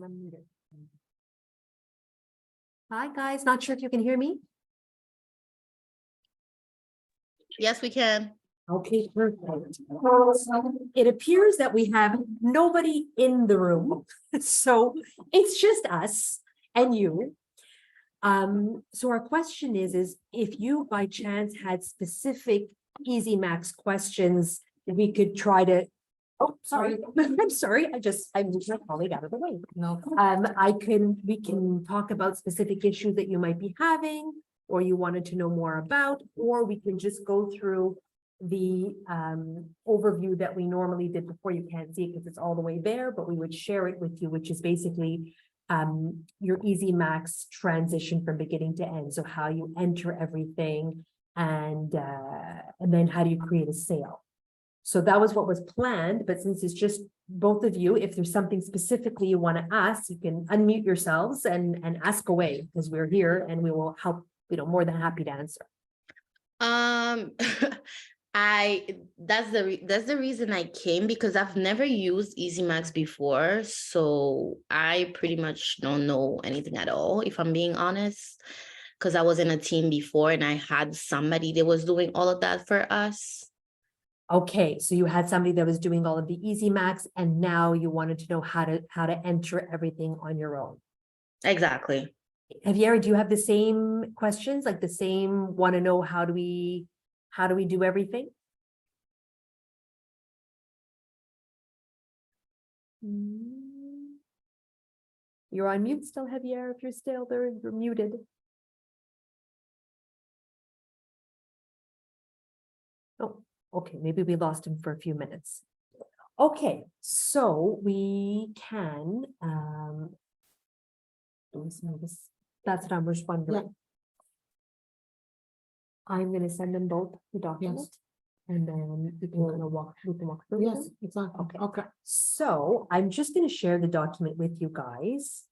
unmuted. Hi, guys. Not sure if you can hear me. Yes, we can. Okay, perfect. It appears that we have nobody in the room, so it's just us and you. So our question is if you by chance had specific EzMax questions, we could try to. Oh, sorry. I'm sorry. I moved my colleague out of the way. No. We can talk about specific issues that you might be having, or you wanted to know more about, or we can just go through the overview that we normally did before. You can't see it because it's all the way there, but we would share it with you, which is basically your EzMax transition from beginning to end. So how you enter everything, and then how do you create a sale? So that was what was planned, but since it's just both of you, if there's something specifically you want to ask, you can unmute yourselves and ask away, because we're here and we will help, more than happy to answer. That's the reason I came, because I've never used EzMax before, so I pretty much don't know anything at all, if I'm being honest, because I was in a team before and I had somebody that was doing all of that for us. Okay, so you had somebody that was doing all of the EzMax, and now you wanted to know how to enter everything on your own. Exactly. Javier, do you have the same questions? Like the same, want to know how do we do everything? You're on mute still, Javier. If you're still there, you're muted. Oh, okay, maybe we lost him for a few minutes. Okay, so we can that's what I'm responding. Yeah. I'm gonna send them both the document. Yes. And then we can walk through. Yes, them. exactly. Okay. Okay. So I'm just gonna share the document with you guys.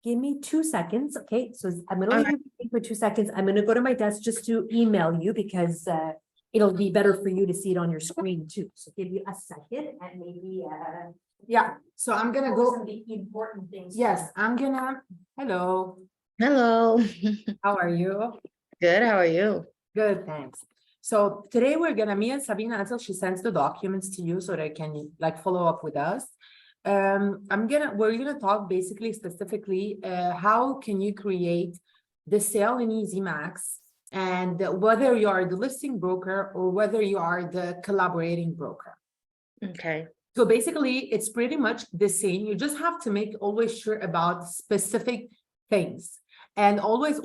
Give me 2 seconds, okay? So I'm gonna leave you for 2 seconds. I'm gonna go to my desk just to email you, because it'll be better for you to see it on your screen too. So give you a second and maybe Yeah. So I'm gonna some go. of the important things. Yes, I'm gonna. Hello. Hello. How are you? Good. How are you? Good, thanks. So today we're gonna, me and Sabina, until she sends the documents to you so they can follow up with us. We're gonna talk basically specifically how can you create the sale in EzMax, and whether you are the listing broker or whether you are the collaborating broker. Okay. So basically it's pretty much the same. You just have to make always sure about specific things. And always,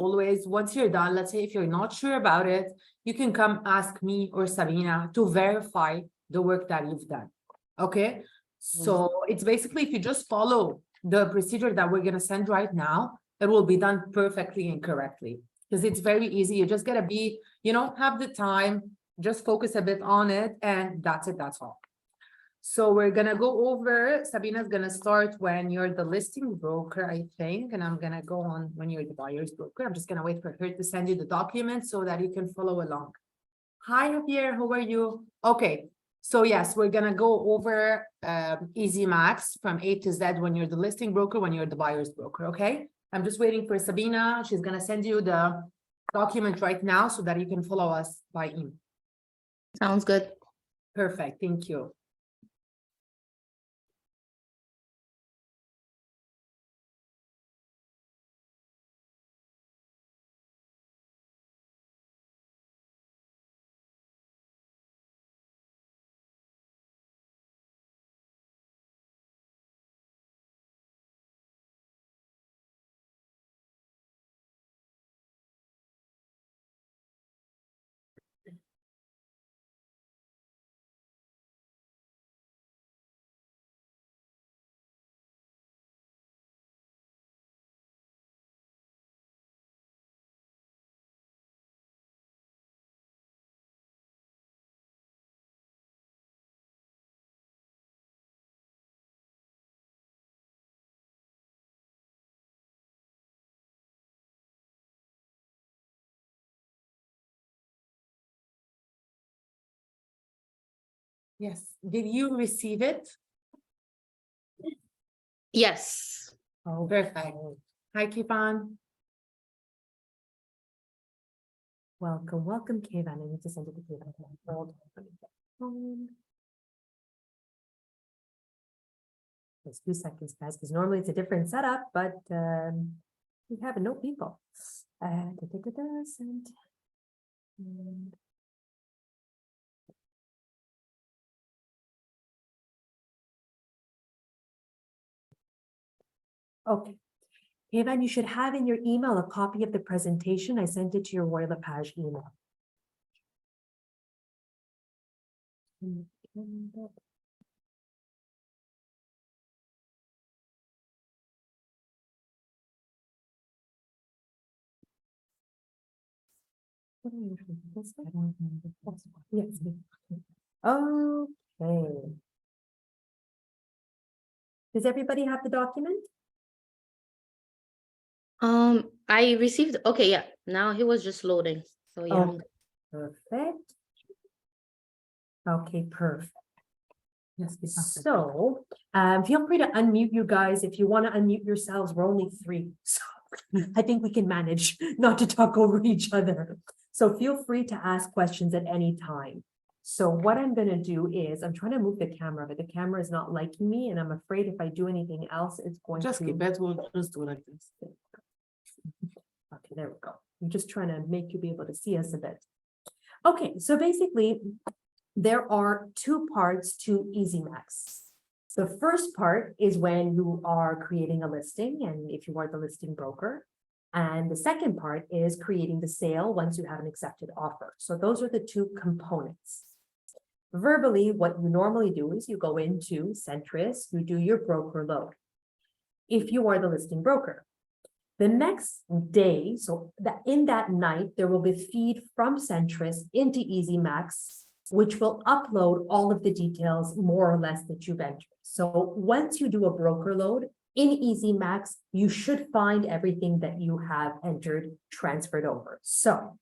once you're done, let's say if you're not sure about it, you can come ask me or Sabina to verify the work that you've done. Okay. So it's basically, if you just follow the procedure that we're going to send right now, it will be done perfectly and correctly, because it's very easy. You just got to be, have the time, just focus a bit on it, and that's it. That's all. So we're going to go over, Sabina's going to start when you're the listing broker, I think, and I'm going to go on when you're the buyer's broker. I'm just going to wait for her to send you the documents so that you can follow along. Hi, Javier, how are you? Okay, so yes, we're going to go over EzMax from A to Z when you're the listing broker, when you're the buyer's broker, okay? I'm just waiting for Sabina. She's going to send you the document right now so that you can follow us by email. Sounds good. Perfect, thank you. Yes, did you receive it? Yes. Oh, perfect. Hi, Kifan. Welcome, welcome, Kayvan. I need to send it to Kayvan. Hold on, let me get home. Just 2 seconds, guys, because normally it's a different setup, but we have no people. Sent. And okay. Kayvan, you should have in your email a copy of the presentation. I sent it to your Royal LePage email. Yes. Okay. Does everybody have the document? I received, okay, yeah, now he was just loading. So yeah. Oh, perfect. Okay, perfect. Yes, Kifan. So, feel free to unmute you guys. If you want to unmute yourselves, we're only 3. So I think we can manage not to talk over each other. So feel free to ask questions at any time. So what I'm going to do is I'm trying to move the camera, but the camera is not liking me. And I'm afraid if I do anything else, it's going Just to. keep it. We'll just do like this. Okay, there we go. I'm just trying to make you be able to see us a bit. Okay, so basically, there are 2 parts to EzMax. The first part is when you are creating a listing and if you are the listing broker. And the second part is creating the sale once you have an accepted offer. So those are the 2 components. Verbally, what you normally do is you go into Centris, you do your broker load. If you are the listing broker. The next day, so that in that night, there will be feed from Centris into EzMax, which will upload all of the details more or less that you've entered. So once you do a broker load in EzMax, you should find everything that you have entered transferred over. So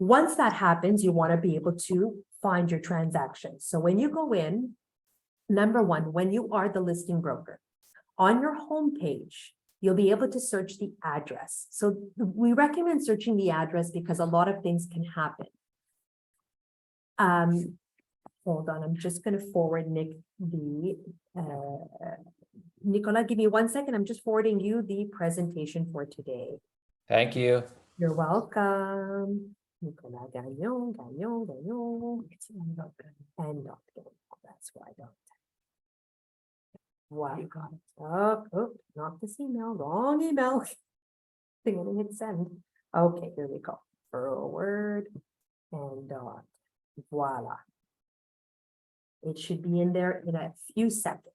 once that happens, you want to be able to find your transactions. So when you go in, number 1, when you are the listing broker, on your home page, you'll be able to search the address. So we recommend searching the address because a lot of things can happen. Hold on, I'm just going to forward Nick the, Nicola, give me 1 second. I'm just forwarding you the presentation for today. Thank you. You're welcome. Nicola Gagnon. And not Gagnon. That's why I don't. Wow, you got it. Oh, not this email, wrong email. Thing I hit send. Okay, here we go. Forward and dot. Voila. It should be in there in a few seconds.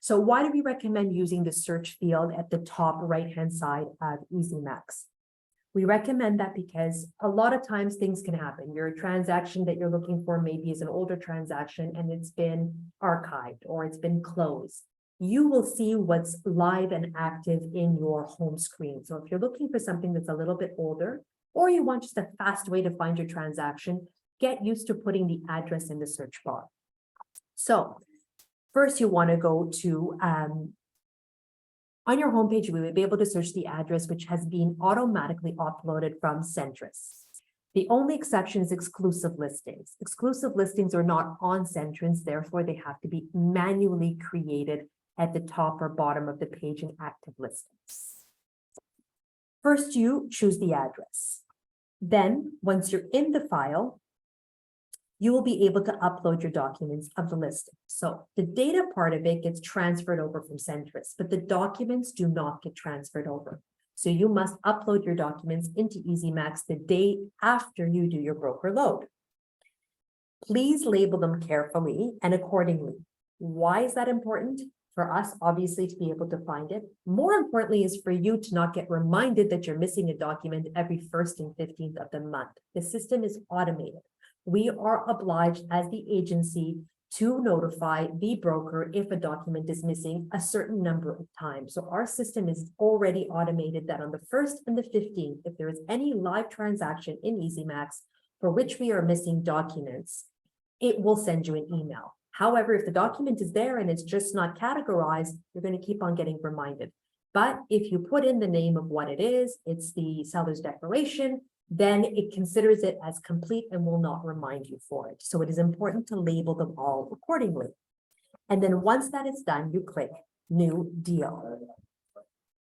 So why do we recommend using the search field at the top right-hand side of EzMax? We recommend that because a lot of times things can happen. Your transaction that you're looking for maybe is an older transaction and it's been archived or it's been closed. You will see what's live and active in your home screen. So if you're looking for something that's a little bit older, or you want just a fast way to find your transaction, get used to putting the address in the search bar. So first you want to go to, on your homepage, we will be able to search the address which has been automatically uploaded from Centris. The only exception is exclusive listings. Exclusive listings are not on Centris, therefore they have to be manually created at the top or bottom of the page in active listings. First, you choose the address. Then, once you're in the file, you will be able to upload your documents of the listing. So the data part of it gets transferred over from Centris, but the documents do not get transferred over. So you must upload your documents into EzMax the day after you do your broker load. Please label them carefully and accordingly. Why is that important? For us, obviously, to be able to find it. More importantly is for you to not get reminded that you're missing a document every 1st and 15th of the month. The system is automated. We are obliged as the agency to notify the broker if a document is missing a certain number of times. So our system is already automated that on the 1st and the 15th, if there is any live transaction in EzMax for which we are missing documents, it will send you an email. However, if the document is there and it's just not categorized, you're going to keep on getting reminded. But if you put in the name of what it is, it's the seller's declaration, then it considers it as complete and will not remind you for it. So it is important to label them all accordingly. And then once that is done, you click New Deal.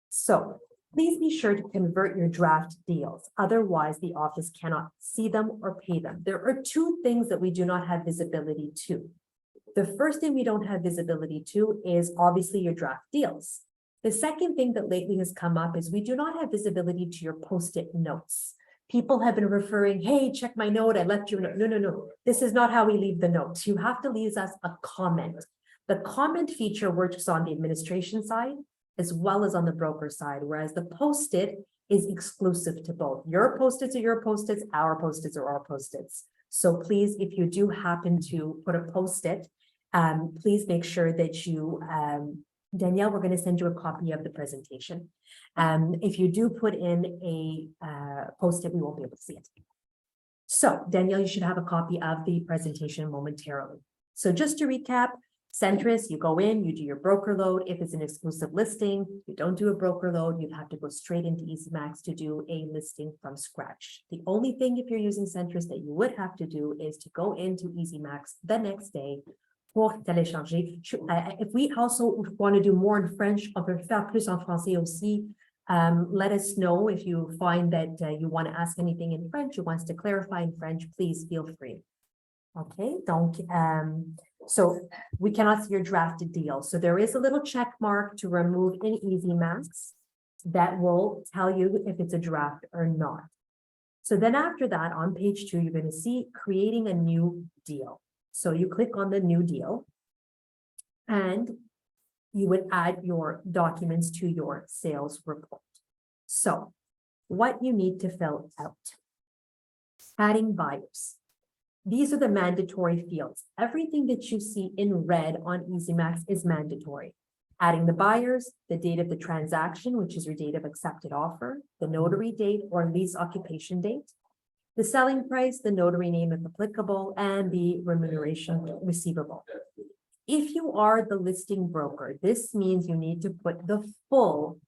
So please be sure to convert your draft deals. Otherwise, the office cannot see them or pay them. There are two things that we do not have visibility to. The first thing we don't have visibility to is obviously your draft deals. The second thing that lately has come up is we do not have visibility to your post-it notes. People have been referring, hey, check my note, I left you a note. No, no, no. This is not how we leave the notes. You have to leave us a comment. The comment feature works on the administration side as well as on the broker side, whereas the post-it is exclusive to both. Your post-its are your post-its, our post-its are our post-its. So please, if you do happen to put a post-it, please make sure that you, Danielle, we're going to send you a copy of the presentation. If you do put in a post-it, we won't be able to see it. So Danielle, you should have a copy of the presentation momentarily. So just to recap, Centris, you go in, you do your broker load. If it's an exclusive listing, you don't do a broker load. You'd have to go straight into EzMax to do a listing from scratch. The only thing if you're using Centris that you would have to do is to go into EzMax the next day pour télécharger. If we also want to do more in French, on peut faire plus en français aussi. Let us know if you find that you want to ask anything in French, you want us to clarify in French, please feel free. Okay, donc, so we cannot see your drafted deal. So there is a little check mark to remove in EzMax that will tell you if it's a draft or not. So then after that, on page 2, you're going to see creating a new deal. So you click on the new deal and you would add your documents to your sales report. So what you need to fill out, adding buyers. These are the mandatory fields. Everything that you see in red on EzMax is mandatory. Adding the buyers, the date of the transaction, which is your date of accepted offer, the notary date or lease occupation date, the selling price, the notary name if applicable, and the remuneration receivable. If you are the listing broker, this means you need to put the full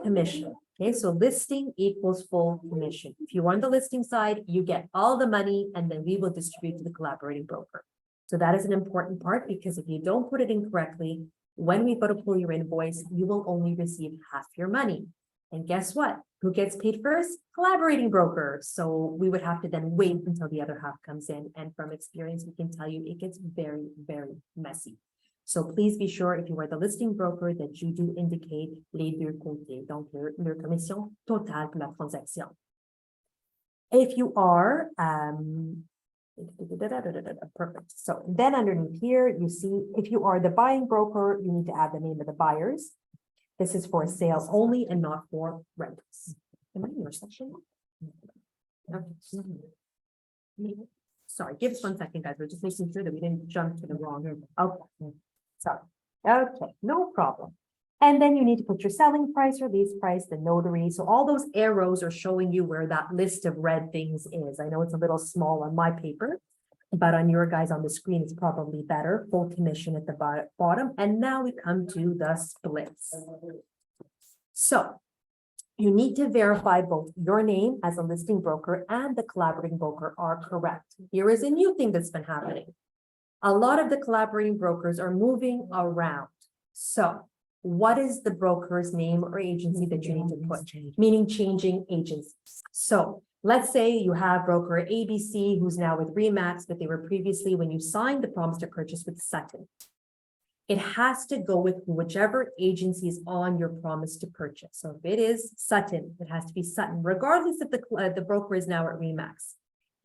commission. Okay, so listing equals full commission. If you're on the listing side, you get all the money and then we will distribute to the collaborating broker. So that is an important part because if you don't put it in correctly, when we go to pull your invoice, you will only receive half your money. And guess what? Who gets paid first? Collaborating broker. So we would have to then wait until the other half comes in. And from experience, we can tell you it gets very, very messy. So please be sure if you are the listing broker that you do indicate les deux côtés, donc leur commission totale pour la transaction. If you are, perfect. So then underneath here, you see if you are the buying broker, you need to add the name of the buyers. This is for sales only and not for rentals. Am I in your section? Okay. Sorry, give us 1 second, guys. We're just making sure that we didn't jump to the wrong. Okay. Sorry. Okay, no problem. And then you need to put your selling price or lease price, the notary. So all those arrows are showing you where that list of red things is. I know it's a little small on my paper, but on your guys on the screen, it's probably better. Full commission at the bottom. And now we come to the splits. So you need to verify both your name as a listing broker and the collaborating broker are correct. Here is a new thing that's been happening. A lot of the collaborating brokers are moving around. So what is the broker's name or agency that you need to put? Meaning changing agencies. So let's say you have broker ABC who's now with RE/MAX, but they were previously when you signed the promise to purchase with Sutton. It has to go with whichever agency is on your promise to purchase. So if it is Sutton, it has to be Sutton, regardless if the broker is now at RE/MAX.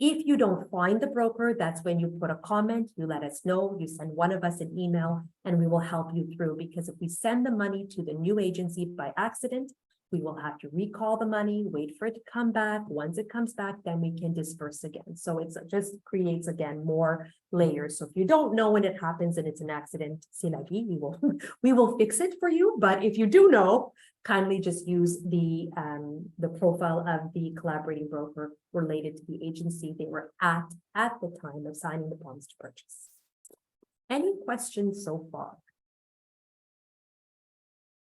If you don't find the broker, that's when you put a comment, you let us know, you send one of us an email, and we will help you through. Because if we send the money to the new agency by accident, We will have to recall the money, wait for it to come back. Once it comes back, then we can disperse again. So it just creates again more layers. So if you don't know when it happens and it's an accident, c'est la vie, we will fix it for you. But if you do know, kindly just use the profile of the collaborating broker related to the agency they were at the time of signing the promise to purchase. Any questions so far?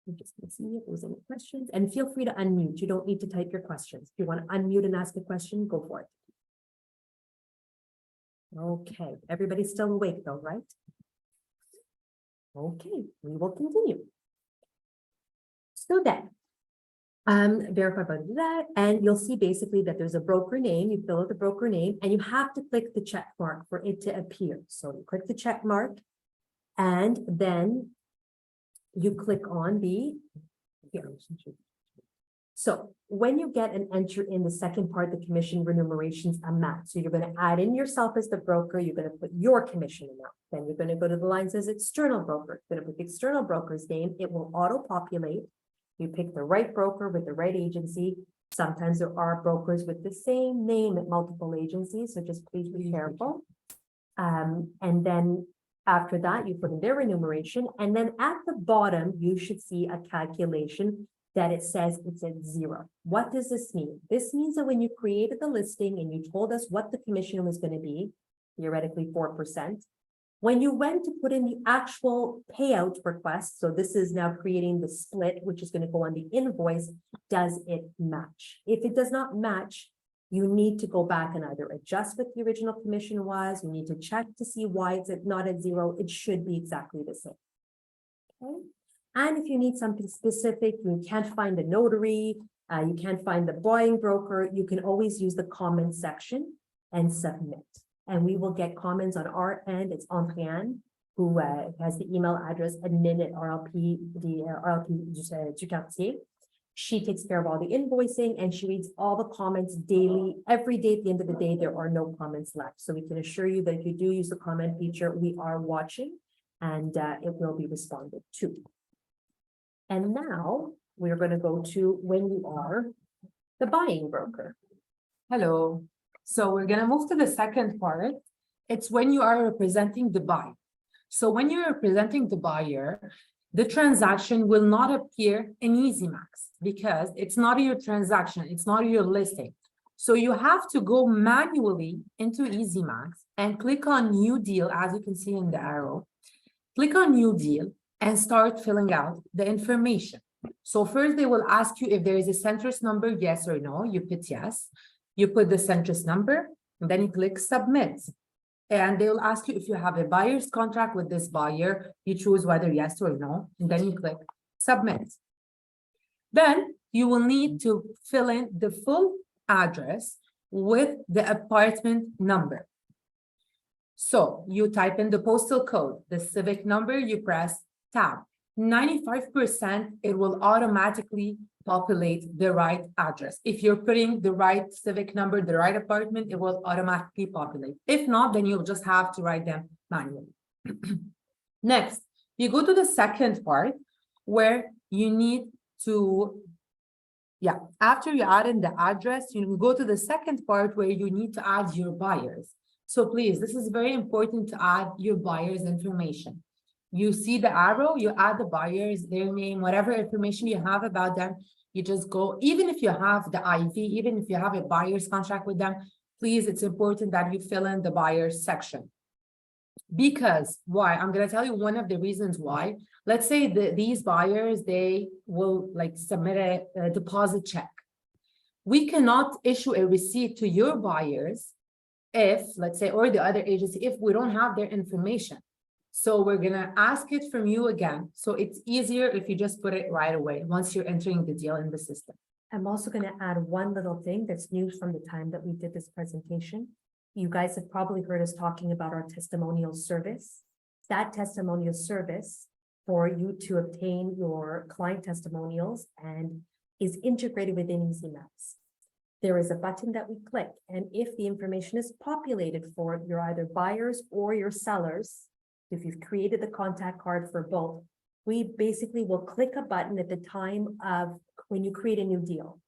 I'm just going to see if there's any questions, and feel free to unmute. You don't need to type your questions. If you want to unmute and ask a question, go for it. Okay, everybody's still awake though, right? Okay, we will continue. So then, verify by that, and you'll see basically that there's a broker name. You fill out the broker name, and you have to click the check mark for it to appear. So you click the check mark, and then you click on the here. So when you get and enter in the second part, the commission remunerations amount. So you're going to add in yourself as the broker. You're going to put your commission amount. Then you're going to go to the line that says external broker. You're going to put the external broker's name. It will auto-populate. You pick the right broker with the right agency. Sometimes there are brokers with the same name at multiple agencies, so just please be careful. And then after that, you put in their remuneration, and then at the bottom, you should see a calculation that it says it's at 0. What does this mean? This means that when you created the listing and you told us what the commission was going to be, theoretically 4%, when you went to put in the actual payout request, so this is now creating the split, which is going to go on the invoice, does it match? If it does not match, you need to go back and either adjust what the original commission was, you need to check to see why it's not at 0, it should be exactly the same. Okay. And if you need something specific, you can't find the notary, you can't find the buying broker, you can always use the comments section and submit. And we will get comments on our end. It's Andréanne, who has the email address admin at RLP du Quartier. She takes care of all the invoicing and she reads all the comments daily. Every day at the end of the day, there are no comments left. So we can assure you that if you do use the comment feature, we are watching and it will be responded to. And now we're going to go to when you are the buying broker. Hello. So we're going to move to the second part. It's when you are representing the buyer. So when you're representing the buyer, the transaction will not appear in EzMax because it's not your transaction. It's not your listing. So you have to go manually into EzMax and click on new deal, as you can see in the arrow. Click on new deal and start filling out the information. So first they will ask you if there is a centrist number, yes or no. You put yes. You put the centrist number, and then you click submit. And they will ask you if you have a buyer's contract with this buyer. You choose whether yes or no, and then you click submit. Then you will need to fill in the full address with the apartment number. So you type in the postal code, the civic number, you press tab. 95%, it will automatically populate the right address. If you're putting the right civic number, the right apartment, it will automatically populate. If not, then you'll just have to write them manually. Next, you go to the second part where you need to, after you add in the address, you go to the second part where you need to add your buyers. So please, this is very important to add your buyers' information. You see the arrow, you add the buyers, their name, whatever information you have about them, you just go, even if you have the IV, even if you have a buyer's contract with them, please, it's important that you fill in the buyers section. Because why? I'm going to tell you one of the reasons why. Let's say these buyers, they will submit a deposit check. We cannot issue a receipt to your buyers if, let's say, or the other agency, if we don't have their information. So we're going to ask it from you again. So it's easier if you just put it right away once you're entering the deal in the system. I'm also going to add one little thing that's new from the time that we did this presentation. You guys have probably heard us talking about our testimonial service. That testimonial service for you to obtain your client testimonials and is integrated within EzMax. There is a button that we click, and if the information is populated for your either buyers or your sellers, if you've created the contact card for both, we basically will click a button at the time of when you create a new deal.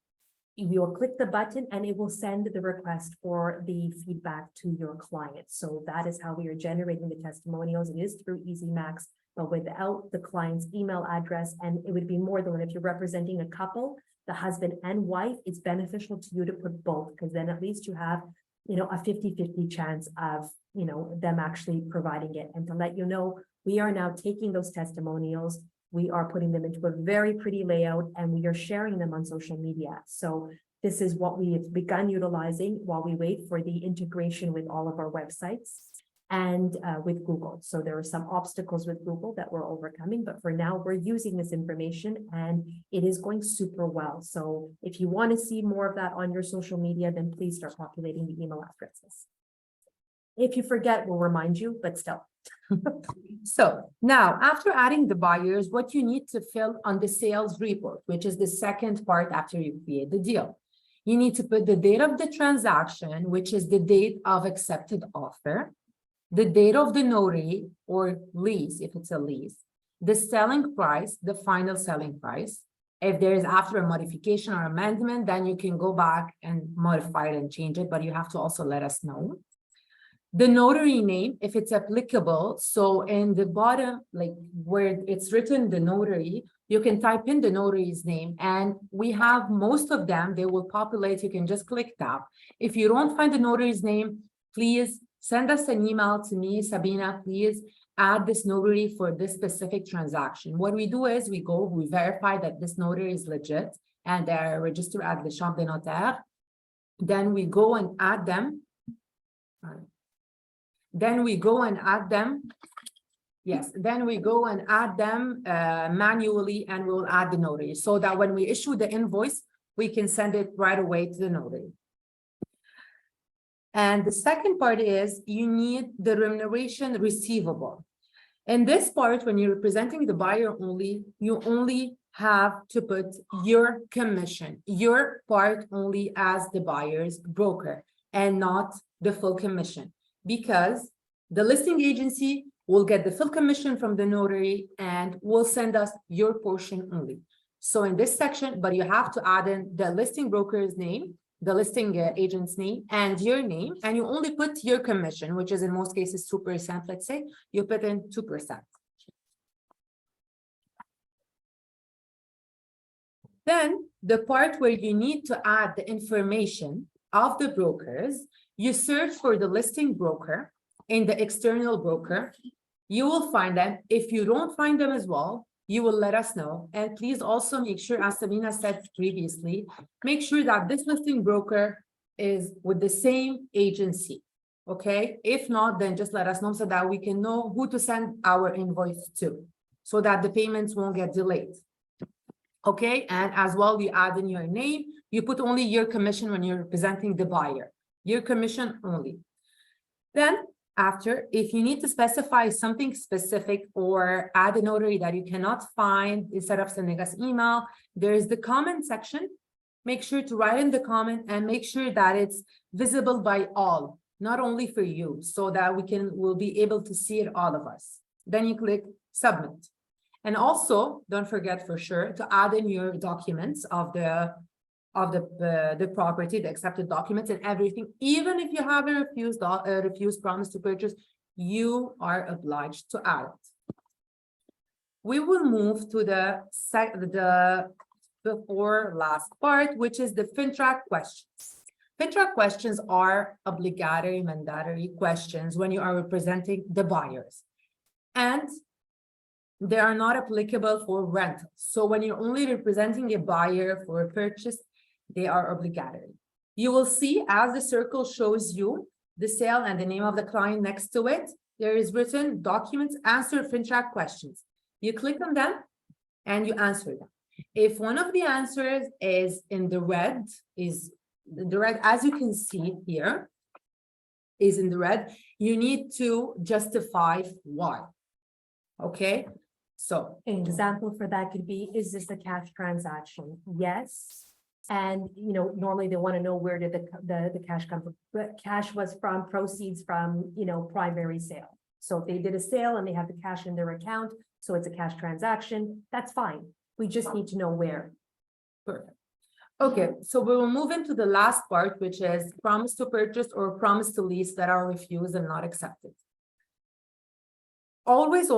You will click the button and it will send the request for the feedback to your client. So that is how we are generating the testimonials. It is through EzMax, but without the client's email address. And it would be more than if you're representing a couple, the husband and wife, it's beneficial to you to put both, because then at least you have, a 50-50 chance of, them actually providing it. And to let you know, we are now taking those testimonials. We are putting them into a very pretty layout and we are sharing them on social media. So this is what we have begun utilizing while we wait for the integration with all of our websites and with Google. So there are some obstacles with Google that we're overcoming, but for now we're using this information and it is going super well. So if you want to see more of that on your social media, then please start populating the email addresses. If you forget, we'll remind you, but still. So now, after adding the buyers, what you need to fill on the sales report, which is the second part after you create the deal. You need to put the date of the transaction, which is the date of accepted offer, the date of the notary or lease, if it's a lease, the selling price, the final selling price. If there is after a modification or amendment, then you can go back and modify it and change it, but you have to also let us know. The notary name, if it's applicable. So in the bottom, like where it's written the notary, you can type in the notary's name and we have most of them, they will populate. You can just click tab. If you don't find the notary's name, please send us an email to me, Sabina, please add this notary for this specific transaction. What we do is we verify that this notary is legit and they're registered at the Chambre des Notaires. Then we go and add them. Then we go and add them. Yes, then we go and add them manually and we'll add the notary so that when we issue the invoice, we can send it right away to the notary. And the second part is you need the remuneration receivable. In this part, when you're representing the buyer only, you only have to put your commission, your part only as the buyer's broker and not the full commission. Because the listing agency will get the full commission from the notary and will send us your portion only. So in this section, but you have to add in the listing broker's name, the listing agent's name, and your name, and you only put your commission, which is in most cases 2%, let's say, you put in 2%. Then the part where you need to add the information of the brokers, you search for the listing broker in the external broker. You will find them. If you don't find them as well, you will let us know. And please also make sure, as Sabina said previously, make sure that this listing broker is with the same agency. Okay. If not, then just let us know so that we can know who to send our invoice to, so that the payments won't get delayed. Okay. And as well, you add in your name. You put only your commission when you're representing the buyer. Your commission only. Then after, if you need to specify something specific or add a notary that you cannot find instead of sending us email, there is the comment section. Make sure to write in the comment and make sure that it's visible by all, not only for you, so that we'll be able to see it, all of us. Then you click submit. And also don't forget for sure to add in your documents of the property, the accepted documents and everything. Even if you have a refused promise to purchase, you are obliged to add it. We will move to the before last part, which is the FINTRAC questions. FINTRAC questions are obligatory, mandatory questions when you are representing the buyers. And they are not applicable for rentals. So when you're only representing a buyer for a purchase, they are obligatory. You will see as the circle shows you the sale and the name of the client next to it, there is written documents, answer FINTRAC questions. You click on them and you answer them. If one of the answers is in the red, as you can see here, is in the red, you need to justify why. Okay, so an example for that could be, is this a cash transaction? Yes. And, normally they want to know where did the cash come from. But cash was from proceeds from, primary sale. So if they did a sale and they have the cash in their account, so it's a cash transaction, that's fine. We just need to know where. Perfect. Okay, so we will move into the last part, which is promise to purchase or promise to lease that are refused and not accepted. Always,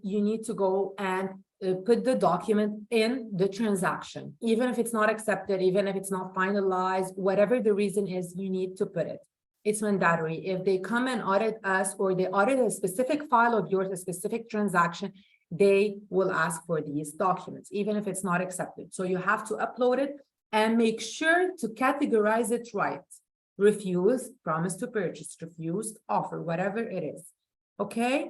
you need to go and put the document in the transaction, even if it's not accepted, even if it's not finalized, whatever the reason is, you need to put it. It's mandatory. If they come and audit us or they audit a specific file of yours, a specific transaction, they will ask for these documents, even if it's not accepted. So you have to upload it and make sure to categorize it right. Refuse, promise to purchase, refused, offer, whatever it is. Okay?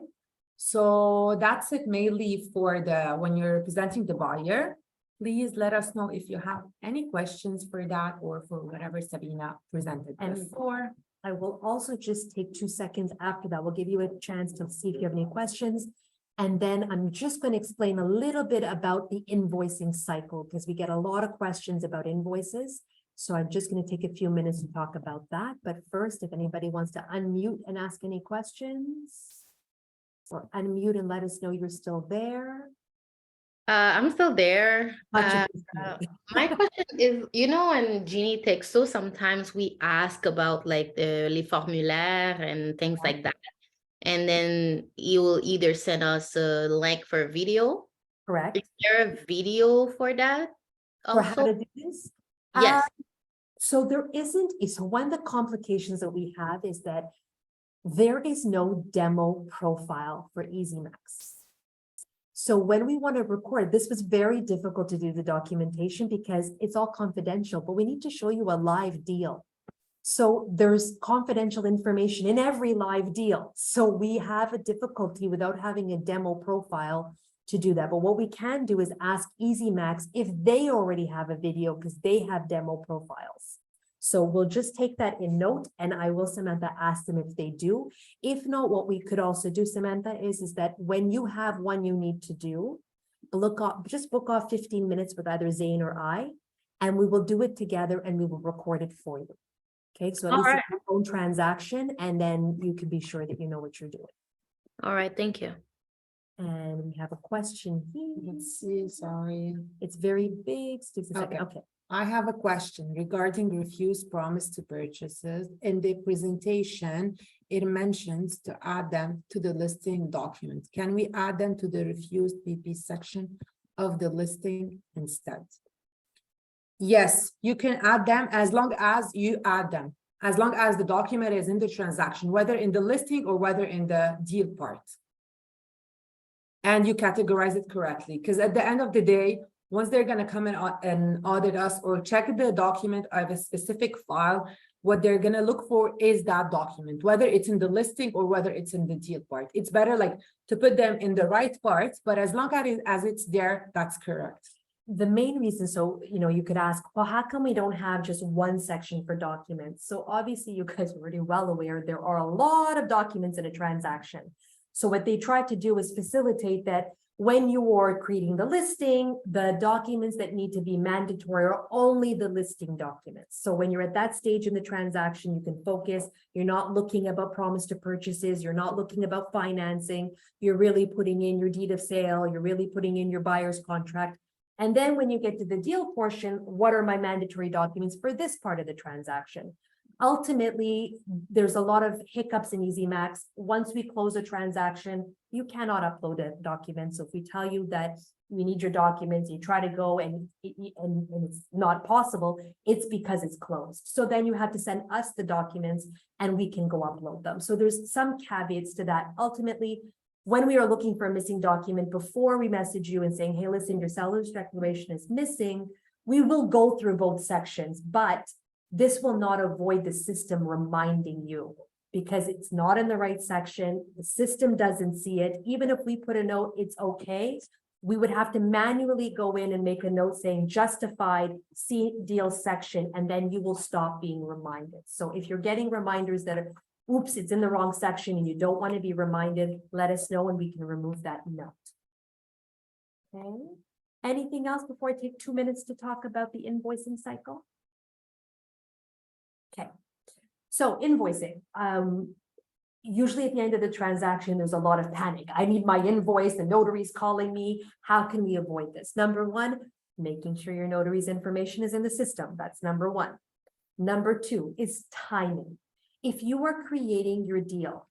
So that's it mainly for when you're presenting the buyer. Please let us know if you have any questions for that or for whatever Sabina presented before. I will also just take 2 seconds after that. We'll give you a chance to see if you have any questions. And then I'm just going to explain a little bit about the invoicing cycle because we get a lot of questions about invoices. So I'm just going to take a few minutes to talk about that. But first, if anybody wants to unmute and ask any questions, or unmute and let us know you're still there. I'm still there. Much My appreciated. question is, you know, in Genie Texto, sometimes we ask about like les formulaires and things like that. And then you will either send us a link for a video. Correct. Is there a video for that For how also? to do this? Yes. So there isn't. So one of the complications that we have is that there is no demo profile for EzMax. So when we want to record, this was very difficult to do the documentation because it's all confidential, but we need to show you a live deal. So there's confidential information in every live deal. So we have a difficulty without having a demo profile to do that. But what we can do is ask EzMax if they already have a video because they have demo profiles. So we'll just take that in note and I will, Samantha, ask them if they do. If not, what we could also do, Samantha, is that when you have one you need to do, just book off 15 minutes with either Zein or I, and we will do it together and we will record it for you. Okay, so at least it's your own transaction, and then you can be sure that you know what you're doing. All right, thank you. And we have a question here. Let's see, sorry. It's very big. Just a second. Okay. I have a question regarding refused promise to purchases. In the presentation, it mentions to add them to the listing document. Can we add them to the refused PP section of the listing instead? Yes, you can add them as long as you add them, as long as the document is in the transaction, whether in the listing or whether in the deal part. And you categorize it correctly, because at the end of the day, once they're going to come in and audit us or check the document of a specific file, what they're going to look for is that document, whether it's in the listing or whether it's in the deal part. It's better like to put them in the right part, but as long as it's there, that's correct. The main reason, so, you could ask, well, how come we don't have just one section for documents? So obviously you guys are already well aware there are a lot of documents in a transaction. So what they try to do is facilitate that when you are creating the listing, the documents that need to be mandatory are only the listing documents. So when you're at that stage in the transaction, you can focus. You're not looking about promise to purchases. You're not looking about financing. You're really putting in your deed of sale. You're really putting in your buyer's contract. And then when you get to the deal portion, what are my mandatory documents for this part of the transaction? Ultimately, there's a lot of hiccups in EzMax. Once we close a transaction, you cannot upload a document. So if we tell you that we need your documents, you try to go and it's not possible, it's because it's closed. So then you have to send us the documents and we can go upload them. So there's some caveats to that. Ultimately, when we are looking for a missing document, before we message you and saying, hey, listen, your seller's declaration is missing, we will go through both sections, but this will not avoid the system reminding you because it's not in the right section. The system doesn't see it. Even if we put a note, it's okay. We would have to manually go in and make a note saying justified, see deal section, and then you will stop being reminded. So if you're getting reminders that are, oops, it's in the wrong section and you don't want to be reminded, let us know and we can remove that note. Okay. Anything else before I take 2 minutes to talk about the invoicing cycle? Okay. So invoicing. usually at the end of the transaction, there's a lot of panic. I need my invoice, the notary's calling me. How can we avoid this? Number one, making sure your notary's information is in the system. That's number one. Number two is timing. If you are creating your deal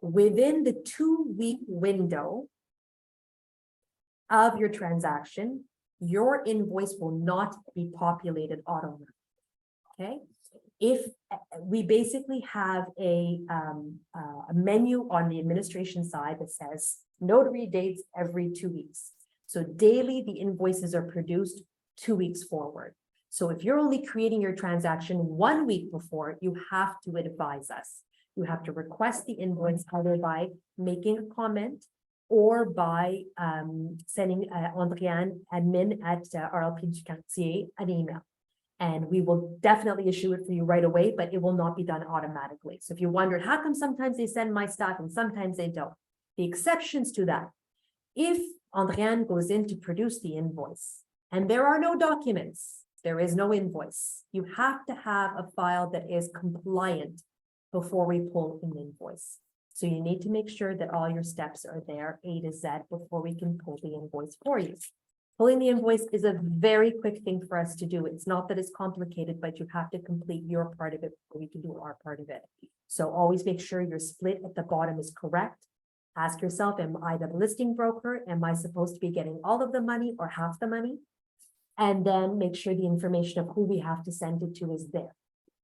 within the 2-week window of your transaction, your invoice will not be populated automatically. Okay? If we basically have a menu on the administration side that says notary dates every 2 weeks. So daily, the invoices are produced 2 weeks forward. So if you're only creating your transaction 1 week before, you have to advise us. You have to request the invoice either by making a comment or by sending Andréanne, admin at Royal LePage du Quartier, an email. And we will definitely issue it for you right away, but it will not be done automatically. So if you wondered, how come sometimes they send my stuff and sometimes they don't? The exceptions to that, if Andréanne goes in to produce the invoice and there are no documents, there is no invoice, you have to have a file that is compliant before we pull an invoice. So you need to make sure that all your steps are there, A to Z, before we can pull the invoice for you. Pulling the invoice is a very quick thing for us to do. It's not that it's complicated, but you have to complete your part of it before we can do our part of it. So always make sure your split at the bottom is correct. Ask yourself, am I the listing broker? Am I supposed to be getting all of the money or half the money? And then make sure the information of who we have to send it to is there.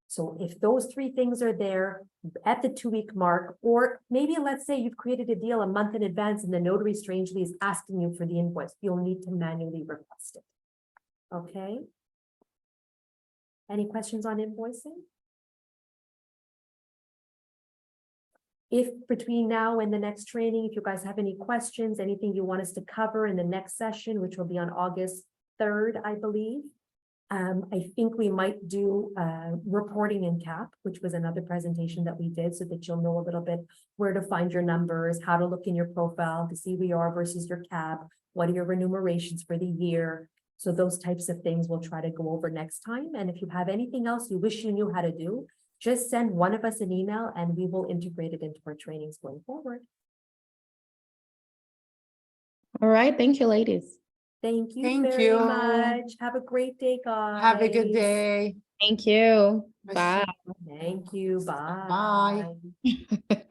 So if those 3 things are there at the 2-week mark, or maybe let's say you've created a deal a month in advance and the notary strangely is asking you for the invoice, you'll need to manually request it. Okay. Any questions on invoicing? If between now and the next training, if you guys have any questions, anything you want us to cover in the next session, which will be on August 3rd, I believe. I think we might do reporting in CAP, which was another presentation that we did, so that you'll know a little bit where to find your numbers, how to look in your profile to see where you are versus your CAP, what are your remunerations for the year. So those types of things we'll try to go over next time. And if you have anything else you wish you knew how to do, just send one of us an email and we will integrate it into our trainings going forward. All right. Thank you, ladies. Thank you Thank very you. much. Have a great day, guys. Have a good day. Thank you. Bye. Bye. Thank you. Bye. Bye.